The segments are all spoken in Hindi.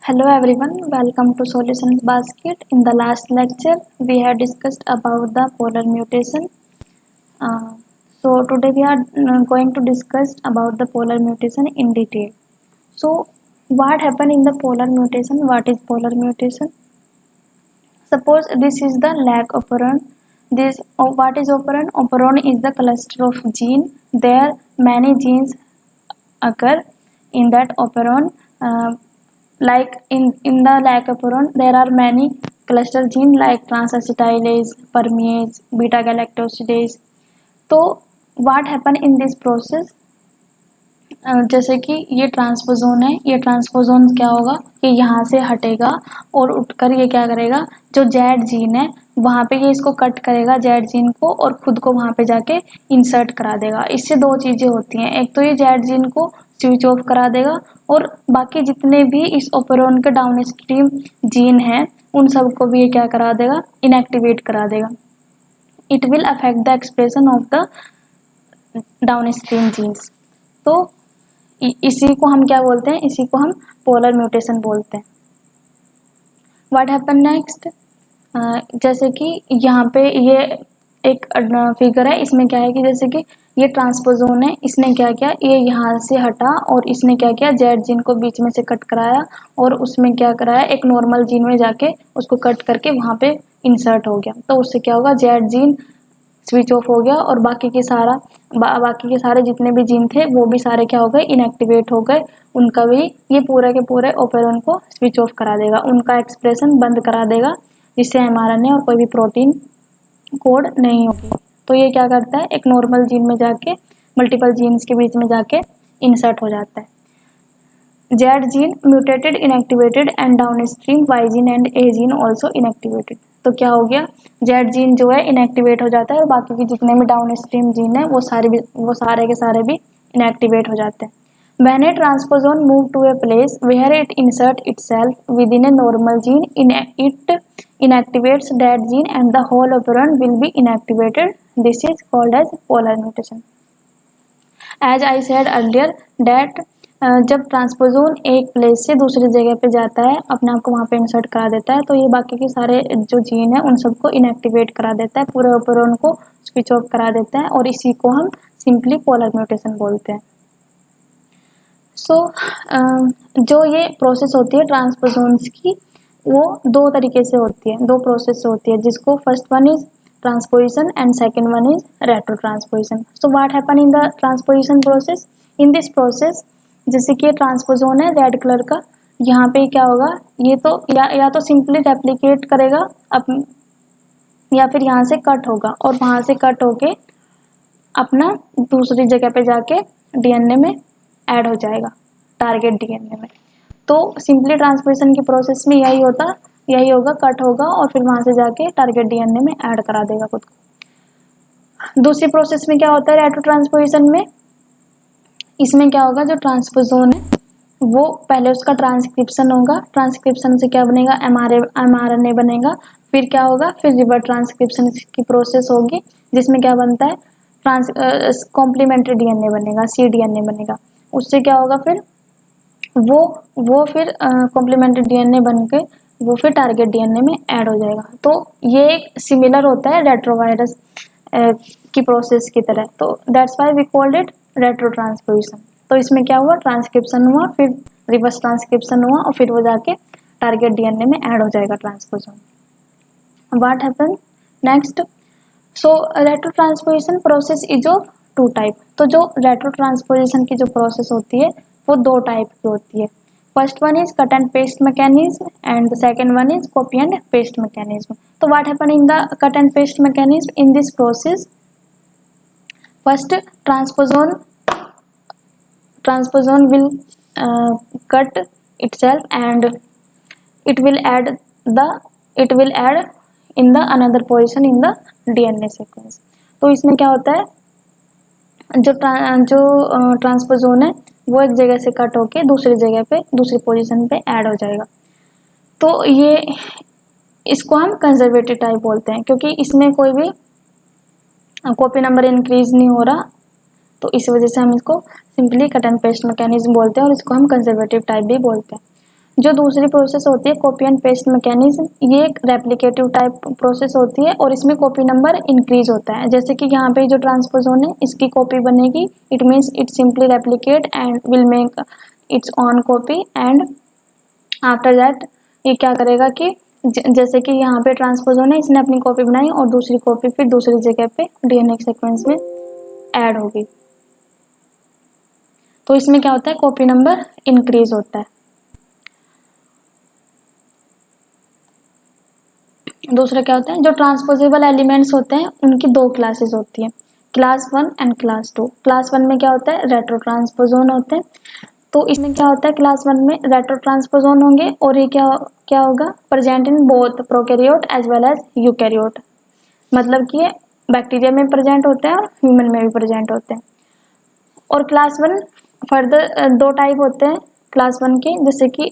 Hello everyone, welcome to Solutions Basket. In the last lecture, we have discussed about the polar mutation. So today we are going to discuss about the polar mutation in detail. So what happened in the polar mutation? What is polar mutation? Suppose this is the lag operon. What is operon? Operon is the cluster of gene. There many genes occur in that operon. Like in the lag operon, there are many cluster genes like transacetylase, permease, beta galactosidase. तो what happen in this process? जैसे कि ये ट्रांसपोजोन है, ये ट्रांसपोजोन क्या होगा कि यहाँ से हटेगा और उठकर ये क्या करेगा, जो जेड जीन है वहाँ पे ये इसको कट करेगा जेड जीन को और खुद को वहाँ पे जाके इंसर्ट करा देगा। इससे दो चीज़ें होती हैं, एक तो ये जेड जीन को स्विच ऑफ करा देगा और बाकी जितने भी इस ओपेरोन के डाउन स्ट्रीम जीन हैं उन सबको भी ये क्या करा देगा, इनएक्टिवेट करा देगा। It will affect the expression of the downstream genes. तो इसी को हम क्या बोलते हैं, इसी को हम पोलर म्यूटेशन बोलते हैं। व्हाट हैपन नेक्स्ट, जैसे कि यहाँ पे ये एक फिगर है, इसमें क्या है कि जैसे कि ये ट्रांसपोजोन है, इसने क्या किया, ये यहाँ से हटा और इसने क्या किया, जेड जीन को बीच में से कट कराया और उसमें क्या कराया, एक नॉर्मल जीन में जाके उसको कट करके वहाँ पे इंसर्ट हो गया। तो उससे क्या होगा, जेड जीन स्विच ऑफ हो गया और बाकी के सारे जितने भी जीन थे वो भी सारे क्या हो गए, इनएक्टिवेट हो गए। उनका भी ये पूरे के पूरे ओपेरोन को स्विच ऑफ करा देगा, उनका एक्सप्रेशन बंद करा देगा, जिससे एमआरएनए और कोई भी प्रोटीन कोड नहीं होगी। तो ये क्या करता है, एक नॉर्मल जीन में जाके मल्टीपल जीन्स के बीच में जाके इंसर्ट हो जाता है। Z gene mutated inactivated and downstream Y gene and A gene also inactivated. तो क्या हो गया, जेड जीन जो है इनएक्टिवेट हो जाता है और बाकी के जितने भी डाउनस्ट्रीम जीन है वो सारे के सारे भी इनएक्टिवेट हो जाते हैं। When a transposon move to a place where it insert itself within a normal gene, it inactivates that gene and the whole operon will be inactivated. This is called as polar mutation. As I said earlier that जब ट्रांसपोजोन एक प्लेस से दूसरी जगह पे जाता है, अपने आप को वहाँ पे इंसर्ट करा देता है, तो ये बाकी के सारे जो जीन है उन सबको इनएक्टिवेट करा देता है, पूरे ओपेरोन को स्विच ऑफ करा देता है और इसी को हम सिंपली पोलर म्यूटेशन बोलते हैं। जो ये प्रोसेस होती है ट्रांसपोजोन्स की, वो दो तरीके से होती है, दो प्रोसेस से होती है, जिसको first one is transposition and second one is retro transposition. So what happen in the transposition process? In this process, जैसे कि ये ट्रांसपोजोन है रेड कलर का, यहाँ पे क्या होगा, ये तो या तो सिंपली रेप्लिकेट करेगा या फिर यहाँ से कट होगा और वहाँ से कट होके अपना दूसरी जगह पे जाके डीएनए में ऐड हो जाएगा, टारगेट डीएनए में। तो सिंपली ट्रांसपोजिशन की प्रोसेस में यही होगा, कट होगा और फिर वहां से जाके टारगेट डीएनए में ऐड करा देगा खुद को। दूसरी प्रोसेस में क्या होता है रेट्रो ट्रांसपोजिशन में, इसमें क्या होगा, जो ट्रांसपोजोन है वो पहले उसका ट्रांसक्रिप्शन होगा, ट्रांसक्रिप्शन से क्या बनेगा, एमआरएनए बनेगा, फिर क्या होगा, फिर रिवर्स ट्रांसक्रिप्शन की प्रोसेस होगी जिसमें क्या बनता है, कॉम्प्लीमेंट्री डीएनए बनेगा, cDNA बनेगा। उससे क्या होगा, फिर वो फिर कॉम्प्लीमेंट्री डीएनए बन के वो फिर टारगेट डीएनए में ऐड हो जाएगा। तो ये एक सिमिलर होता है रेट्रोवायरस की प्रोसेस की तरह, तो that's why we called it retrotransposition. तो इसमें क्या हुआ, ट्रांसक्रिप्शन हुआ, फिर रिवर्स ट्रांसक्रिप्शन हुआ और फिर वो जाके टारगेट डीएनए में ऐड हो जाएगा transposon. What happen next? So retro transposition process is of two type. तो जो रेट्रो ट्रांसपोजिशन की जो प्रोसेस होती है वो दो टाइप की होती है। First one is cut and paste mechanism and the second one is copy and paste mechanism. तो what happen in the cut and paste mechanism? In this process first transposon will cut itself and it will add in the another position in the DNA sequence। तो इसमें क्या होता है, जो ट्रांसपोजोन है वो एक जगह से कट होके दूसरी जगह पे दूसरी पोजीशन पे ऐड हो जाएगा। तो ये इसको हम कंजर्वेटिव टाइप बोलते हैं, क्योंकि इसमें कोई भी कॉपी नंबर इंक्रीज नहीं हो रहा, तो इस वजह से हम इसको simply cut and paste mechanism बोलते हैं और इसको हम कंजर्वेटिव टाइप भी बोलते हैं। जो दूसरी प्रोसेस होती है कॉपी एंड पेस्ट मैकेनिज्म, ये एक रेप्लिकेटिव टाइप प्रोसेस होती है और इसमें कॉपी नंबर इंक्रीज होता है। जैसे कि यहाँ पे जो ट्रांसपोजोन है इसकी कॉपी बनेगी, it means it simply replicate and will make it's on copy and after that ये क्या करेगा कि जैसे कि यहाँ पे ट्रांसपोजोन है, इसने अपनी कॉपी बनाई और दूसरी कॉपी फिर दूसरी जगह पे डीएनए सीक्वेंस में ऐड होगी। तो इसमें क्या होता है, कॉपी नंबर इंक्रीज होता है। दूसरा क्या होता है, जो ट्रांसपोजेबल एलिमेंट्स होते हैं उनकी दो क्लासेस होती है, क्लास 1 एंड क्लास 2। क्लास 1 में क्या होता है, रेट्रो ट्रांसपोजोन होते हैं। तो इसमें क्या होता है, क्लास 1 में रेट्रो ट्रांसपोजोन होंगे और ये क्या क्या होगा, present in both prokaryote as well as eukaryote. मतलब कि ये बैक्टीरिया में प्रेजेंट होते हैं और ह्यूमन में भी प्रेजेंट होते हैं। और क्लास 1 फर्दर दो टाइप होते हैं क्लास 1 के, जैसे कि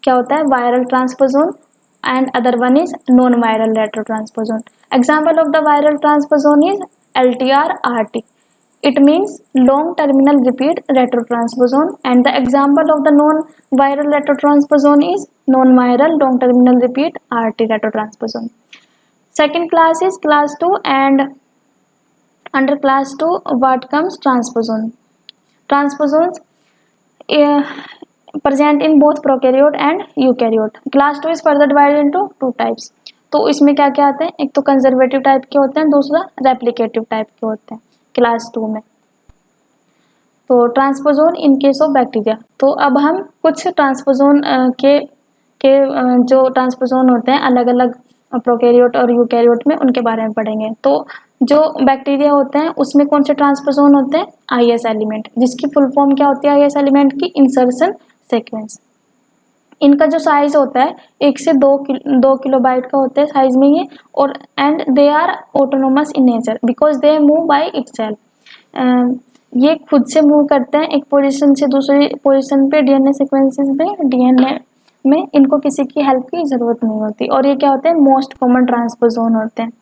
क्या होता है, viral ट्रांसपोजोन and other one is non-viral retrotransposon. Example of the viral transposon is LTR-RT. It means long terminal repeat retrotransposon, and the example of the non-viral retrotransposon is non-viral long terminal repeat RT retrotransposon. Second class is class 2, and under class 2 what comes transposon. Transposons present in both prokaryote and eukaryote. Class 2 is further divided into two types. तो इसमें क्या क्या आते हैं, एक तो कंजर्वेटिव टाइप के होते हैं, दूसरा रेप्लिकेटिव टाइप के होते हैं क्लास 2 में। तो ट्रांसपोजोन इन केस ऑफ बैक्टीरिया। तो अब हम कुछ ट्रांसपोजोन के जो ट्रांसपोजोन होते हैं अलग अलग प्रोकैरियोट और यूकैरियोट में, उनके बारे में पढ़ेंगे। तो जो बैक्टीरिया होते हैं उसमें कौन से ट्रांसपोजोन होते हैं, आईएस एलिमेंट, जिसकी फुल फॉर्म क्या होती है आईएस एलिमेंट की, इंसर्शन सीक्वेंस। इनका जो साइज होता है 1 से 2 किलोबाइट का होता है साइज में ये, और and they are autonomous in nature because they move by itself. ये खुद से मूव करते हैं एक पोजीशन से दूसरी पोजीशन पे डीएनए सीक्वेंसेस में, डीएनए में इनको किसी की हेल्प की जरूरत नहीं होती। और ये क्या होते हैं, मोस्ट कॉमन ट्रांसपोजोन होते हैं।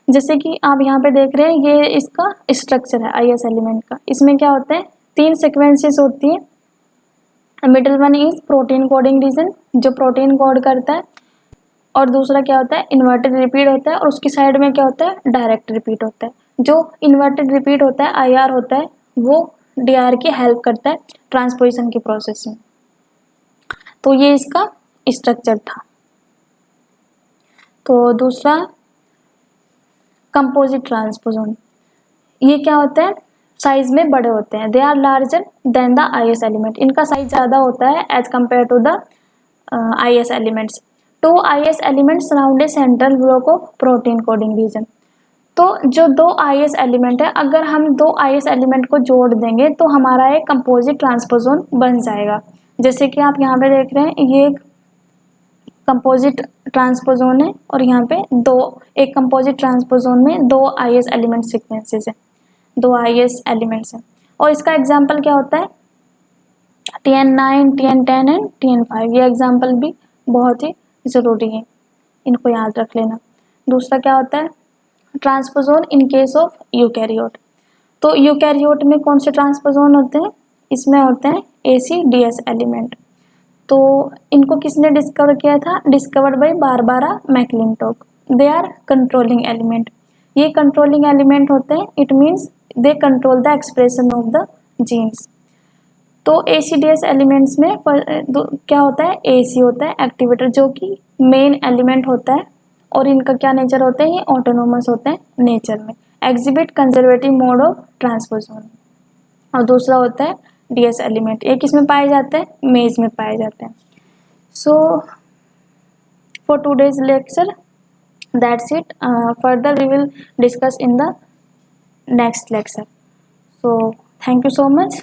जैसे कि आप यहाँ पे देख रहे हैं, ये इसका स्ट्रक्चर है आईएस एलिमेंट का। इसमें क्या होता है, 3 सीक्वेंसेस होती है। Middle one is protein coding reason, जो प्रोटीन कोड करता है, और दूसरा क्या होता है, इन्वर्टेड रिपीट होता है, और उसकी साइड में क्या होता है, डायरेक्ट रिपीट होता है। जो इन्वर्टेड रिपीट होता है आईआर होता है, वो डीआर की हेल्प करता है ट्रांसपोजिशन की प्रोसेस में। तो ये इसका स्ट्रक्चर था। तो दूसरा कंपोजिट ट्रांसपोजोन, ये क्या होता है, साइज में बड़े होते हैं, they are larger than the IS element. इनका साइज ज़्यादा होता है as compare to the IS elements. 2 IS elements surround a central block of protein coding region. तो जो 2 आईएस एलिमेंट है, अगर हम 2 आईएस एलिमेंट को जोड़ देंगे तो हमारा एक कंपोजिट ट्रांसपोजोन बन जाएगा। जैसे कि आप यहाँ पे देख रहे हैं, ये एक कंपोजिट ट्रांसपोजोन है और यहाँ पे एक कंपोजिट ट्रांसपोजोन में 2 आईएस एलिमेंट सीक्वेंसेस है, 2 आईएस एलिमेंट्स हैं। और इसका एग्जाम्पल क्या होता है, TN9, TN10 एंड TN5। ये एग्जाम्पल भी बहुत ही ज़रूरी है, इनको याद रख लेना। दूसरा क्या होता है, ट्रांसपोजोन इन केस ऑफ यूकैरियोट। तो यूकैरियोट में कौन से ट्रांसपोजोन होते हैं, इसमें होते हैं ACDS एलिमेंट। तो इनको किसने डिस्कवर किया था, discovered by Barbara McClintock. They are controlling element. ये कंट्रोलिंग एलिमेंट होते हैं, it means they control the expression of the genes. तो ACDS एलिमेंट्स में क्या होता है, AC होता है एक्टिवेटर, जो कि मेन एलिमेंट होता है, और इनका क्या नेचर होता है, ये ऑटोनोमस होते हैं नेचर में, एग्जिबिट कंजर्वेटिव मोड ऑफ ट्रांसपोजोन। और दूसरा होता है DS एलिमेंट, एक इसमें पाए जाते हैं, मेज में पाए जाते हैं। So for today's lecture that's it, further we will discuss in the next lecture. So thank you so much.